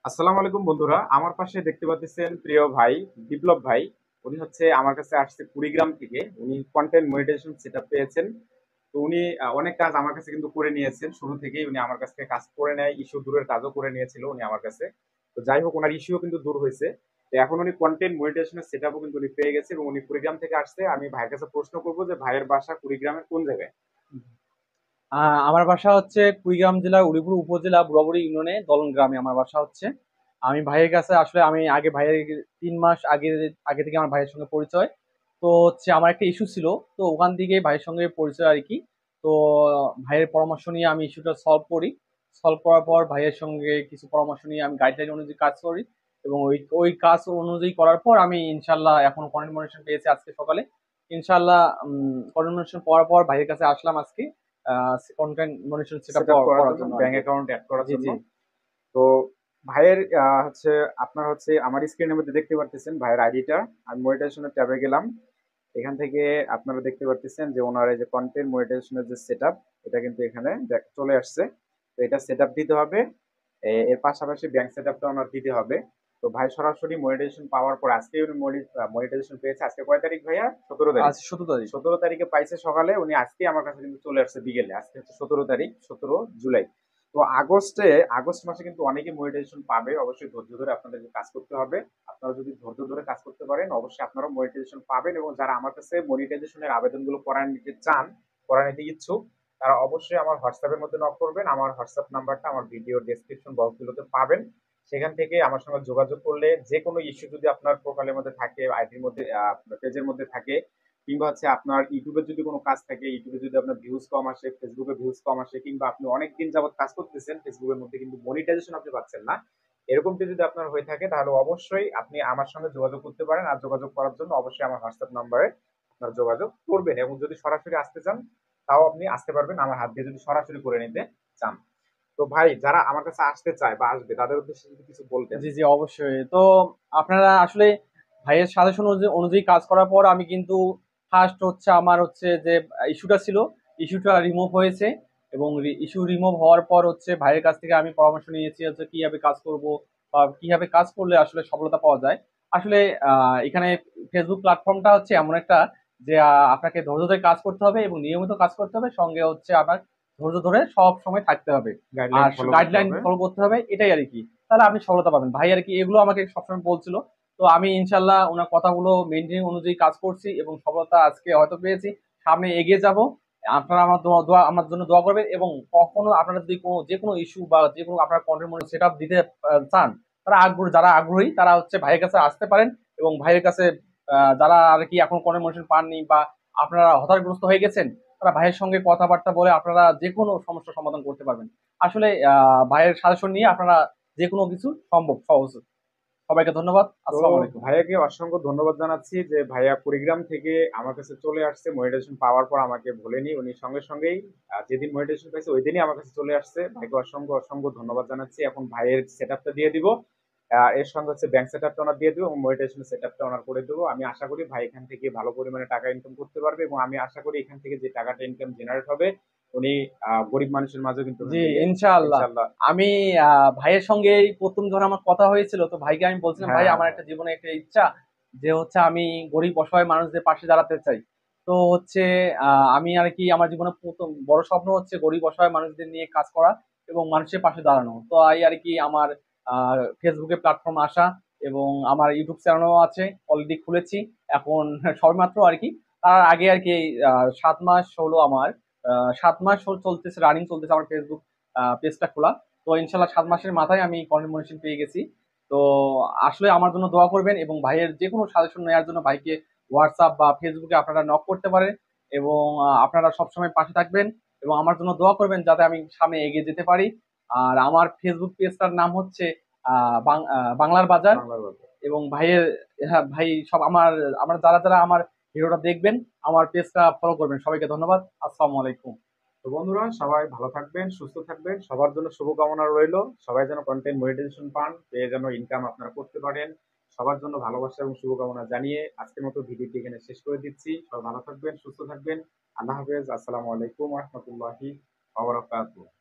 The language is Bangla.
আসসালামু আলাইকুম বন্ধুরা, আমার পাশে দেখতে পাচ্ছেন প্রিয় ভাই বিপ্লব ভাই। উনি হচ্ছে আমার কাছে আসছে কুড়িগ্রাম থেকে। উনি কন্টেন্ট মনিটাইজেশন সেটআপ পেয়েছেন। তো উনি অনেক কাজ আমার কাছে কিন্তু করে নিয়েছেন। শুরু থেকেই উনি আমার কাছ থেকে কাজ করে নেয়, ইস্যু দূরের কাজও করে নিয়েছিল উনি আমার কাছে। তো যাই হোক, ওনার ইস্যুও কিন্তু দূর হয়েছে। তো এখন উনি কন্টেন্ট মনিটাইজেশনের সেটআপও কিন্তু উনি পেয়ে গেছে এবং উনি কুড়িগ্রাম থেকে আসছে। আমি ভাইয়ের কাছে প্রশ্ন করবো যে ভাইয়ের বাসা কুড়িগ্রামের কোন জায়গায়? আমার বাসা হচ্ছে কুড়িগ্রাম জেলার উলিপুর উপজেলা বুড়াবুড়ি ইউনিয়নে দলন গ্রামে আমার বাসা হচ্ছে। আমি ভাইয়ের কাছে আসলে আমি আগে ভাইয়ের 3 মাস আগে আগে থেকে আমার ভাইয়ের সঙ্গে পরিচয়। তো হচ্ছে আমার একটা ইস্যু ছিল, তো ওখান থেকে ভাইয়ের সঙ্গে পরিচয় আর কি। তো ভাইয়ের পরামর্শ নিয়ে আমি ইস্যুটা সলভ করি। সলভ করার পর ভাইয়ের সঙ্গে কিছু পরামর্শ নিয়ে আমি গাইডলাইন অনুযায়ী কাজ করি, এবং ওই ওই কাজ অনুযায়ী করার পর আমি ইনশাল্লাহ এখন কন্টিনিউশন পেয়েছি আজকে সকালে। ইনশাল্লাহ কন্টিনিউশন পাওয়ার পর ভাইয়ের কাছে আসলাম আজকে কন্টেন্ট মনিটরিং সেটআপ সেটআপ করার করার জন্য, জন্য আর ব্যাংক কি। অ্যাকাউন্ট অ্যাড করার জি জন্য। জি। তো ভাইয়ের হচ্ছে আপনার হচ্ছে আমার স্ক্রিনের মধ্যে দেখতে পারতেছেন ভাইয়ের আইডিটা। আমি মনিটাইজেশনের ট্যাবে গেলাম। এখান থেকে আপনারা দেখতে পারতেছেন যে ওনার এই যে কন্টেন্ট মনিটাইজেশনের যে সেটআপ, এটা কিন্তু এখানে চলে আসছে। তো এটা সেটআপ দিতে হবে। এর পাশাপাশি ব্যাংক সেটআপটা ওনার দিতে হবে। তো ভাই সরাসরি মনিটাইজেশন পাওয়ার পর আজকে উনি মনিটাইজেশন পেয়েছে। আজকে কয় তারিখ ভাইয়া? 17 তারিখ। আজ 17 তারিখ। 17 তারিখে পাইছে সকালে। উনি আজকে আমার কাছে কিন্তু চলে আসছে বিকেলে। আজকে হচ্ছে 17 তারিখ, 17 জুলাই। তো আগস্ট মাসে কিন্তু অনেকে মনিটাইজেশন পাবে। অবশ্যই ধৈর্য ধরে আপনাদেরকে কাজ করতে হবে। আপনারা যদি ধৈর্য ধরে কাজ করতে পারেন, অবশ্যই আপনারা মনিটাইজেশন পাবেন। এবং যারা আমার কাছে মনিটাইজেশনের আবেদনগুলো করা নিতে চান, করা নিতে ইচ্ছুক, তারা অবশ্যই আমার হোয়াটসঅ্যাপের মধ্যে নক করবেন। আমার হোয়াটসঅ্যাপ নাম্বারটা আমার ভিডিও ডেসক্রিপশন বক্সগুলোতে পাবেন। সেখান থেকে আমার সঙ্গে যোগাযোগ করলে যে কোনো ইস্যু যদি আপনার প্রোফাইলের মধ্যে থাকে, আইডির মধ্যে, পেজের মধ্যে থাকে, কিংবা হচ্ছে আপনার ইউটিউবে যদি কোনো কাজ থাকে, ইউটিউবে যদি আপনার ভিউজ কম আসে, ফেসবুকে ভিউজ কম আসে, কিংবা আপনি অনেকদিন যাবত কাজ করতেছেন ফেসবুকের মধ্যে কিন্তু মনিটাইজেশন আপনি পাচ্ছেন না, এরকমটি যদি আপনার হয়ে থাকে, তাহলে অবশ্যই আপনি আমার সঙ্গে যোগাযোগ করতে পারেন। আর যোগাযোগ করার জন্য অবশ্যই আমার হোয়াটসঅ্যাপ নাম্বারে আপনার যোগাযোগ করবেন। এবং যদি সরাসরি আসতে চান, তাও আপনি আসতে পারবেন আমার হাত দিয়ে যদি সরাসরি করে নিতে চান। তো ভাই, যারা আমার কাছে আসতে চায় বা আসবে, তাদের উদ্দেশ্যে যদি কিছু বলতেন। জি জি, অবশ্যই। তো আপনারা আসলে ভাইয়ের সাজেশন অনুযায়ী কাজ করার পর আমি কিন্তু ফার্স্ট হচ্ছে আমার হচ্ছে যে ইস্যুটা ছিল, ইস্যুটা রিমুভ হয়েছে। এবং ইস্যু রিমুভ হওয়ার পর হচ্ছে ভাইয়ের কাছ থেকে আমি পরামর্শ নিয়েছি হচ্ছে কিভাবে কাজ করব বা কিভাবে কাজ করলে আসলে সফলতা পাওয়া যায়। আসলে এখানে ফেসবুক প্ল্যাটফর্মটা হচ্ছে এমন একটা যে আপনাকে ধৈর্য ধরে কাজ করতে হবে এবং নিয়মিত কাজ করতে হবে, সঙ্গে হচ্ছে আপনার ধৈর্য ধরে সব সময় থাকতে হবে গাইডলাইন আর ফলো করতে গাইডলাইন হবে। ফলো করতে হবে, এটাই আর কি। তাহলে আপনি সফলতা পাবেন ভাই আর কি, এগুলো আমাকে সবসময় বলছিল। তো আমি ইনশাল্লাহ ওনার কথাগুলো মেনটেন অনুযায়ী কাজ করছি এবং সফলতা আজকে হয়তো পেয়েছি। সামনে এগিয়ে যাব। আপনারা আমার দোয়া আমার জন্য দোয়া করবেন, এবং কখনো আপনারা যদি কোনো যে কোনো ইস্যু বা যে কোনো আপনার কন্টেন্ট মনে সেট আপ দিতে চান, তারা আগ্রহী, যারা আগ্রহী তারা হচ্ছে ভাইয়ের কাছে আসতে পারেন। এবং ভাইয়ের কাছে যারা আর কি এখন কন্টেন্ট মনিটর পাননি বা আপনারা হতাশাগ্রস্ত হয়ে গেছেন, তারা ভাইয়ের সঙ্গে কথাবার্তা বলে আপনারা যে কোনো সমস্যার সমাধান করতে পারবেন। আসলে ভাইয়ের সাজেশন নিয়ে আপনারা যে কোনো কিছু সম্ভব সহজ। সবাইকে ধন্যবাদ। তো আসসালামু আলাইকুম। ভাইয়াকে অসংখ্য ধন্যবাদ জানাচ্ছি যে ভাইয়া কুড়িগ্রাম থেকে আমার কাছে চলে আসছে। মনিটাইজেশন পাওয়ার পর আমাকে ভোলেনি, উনি সঙ্গে সঙ্গেই যেদিন মনিটাইজেশন পাইছে ওই দিনই আমার কাছে চলে আসছে। ভাইকে অসংখ্য অসংখ্য ধন্যবাদ জানাচ্ছি। এখন ভাইয়ের সেটআপটা দিয়ে দিব। এর সঙ্গে হচ্ছে ব্যাংক সেটআপটা ওনার দিয়ে দেবো এবং মনিটাইজেশন সেটআপটা ওনার করে দেবো। আমি আশা করি ভাই এখান থেকে ভালো পরিমাণে টাকা ইনকাম করতে পারবে এবং আমি আশা করি এখান থেকে যে টাকাটা ইনকাম জেনারেট হবে, উনি গরিব মানুষের মাঝেও কিন্তু জি, ওখান থেকে ইনশাআল্লাহ। ইনশাল্লাহ। আমি ভাইয়ের সঙ্গে এই প্রথম যখন আমার কথা হয়েছিল, তো ভাইকে আমি বলছিলাম ভাই হ্যাঁ, আমার একটা জীবনে একটা ইচ্ছা যে হচ্ছে আমি গরিব অসহায় মানুষদের পাশে দাঁড়াতে চাই। তো হচ্ছে আমি আর কি আমার জীবনে প্রথম বড় স্বপ্ন হচ্ছে গরিব অসহায় মানুষদের নিয়ে কাজ করা এবং মানুষের পাশে দাঁড়ানো। তো এই আর কি আমার ফেসবুকে প্ল্যাটফর্ম আসা, এবং আমার ইউটিউব চ্যানেলও আছে, অলরেডি খুলেছি এখন সবেমাত্র আর কি। তার আগে আর কি 7 মাস হলো আমার, 7 মাস চলতেছে, রানিং চলতেছে আমার ফেসবুক পেজটা খোলা। তো ইনশাল্লাহ 7 মাসের মাথায় আমি কন্টেন্ট মনিটরিং পেয়ে গেছি। তো আসলে আমার জন্য দোয়া করবেন, এবং ভাইয়ের যে কোনো সাজেশন নেওয়ার জন্য ভাইকে হোয়াটসঅ্যাপ বা ফেসবুকে আপনারা নক করতে পারেন। এবং আপনারা সবসময় পাশে থাকবেন এবং আমার জন্য দোয়া করবেন যাতে আমি সামনে এগিয়ে যেতে পারি। আর আমার ফেসবুক পেজটার নাম হচ্ছে বাংলার বাজার। বাংলার গল্প। এবং ভাইয়ের, হ্যাঁ ভাই, সব আমার আমার যারা যারা আমার ভিডিওটা দেখবেন আমার পেজটা ফলো করবেন। সবাইকে ধন্যবাদ। আসসালামু আলাইকুম। তো বন্ধুরা, সবাই ভালো থাকবেন, সুস্থ থাকবেন, সবার জন্য শুভকামনা রইলো। সবাই যেন কন্টেন্ট মনিটাইজেশন পান, পেয়ে যেন ইনকাম আপনারা করতে পারেন। সবার জন্য ভালোবাসা এবং শুভকামনা জানিয়ে আজকের মতো ভিডিওটি এখানে শেষ করে দিচ্ছি। সবাই ভালো থাকবেন, সুস্থ থাকবেন। আল্লাহ হাফেজ। আসসালামু আলাইকুম রহমতুল্লাহি ওয়া বারাকাতুহু।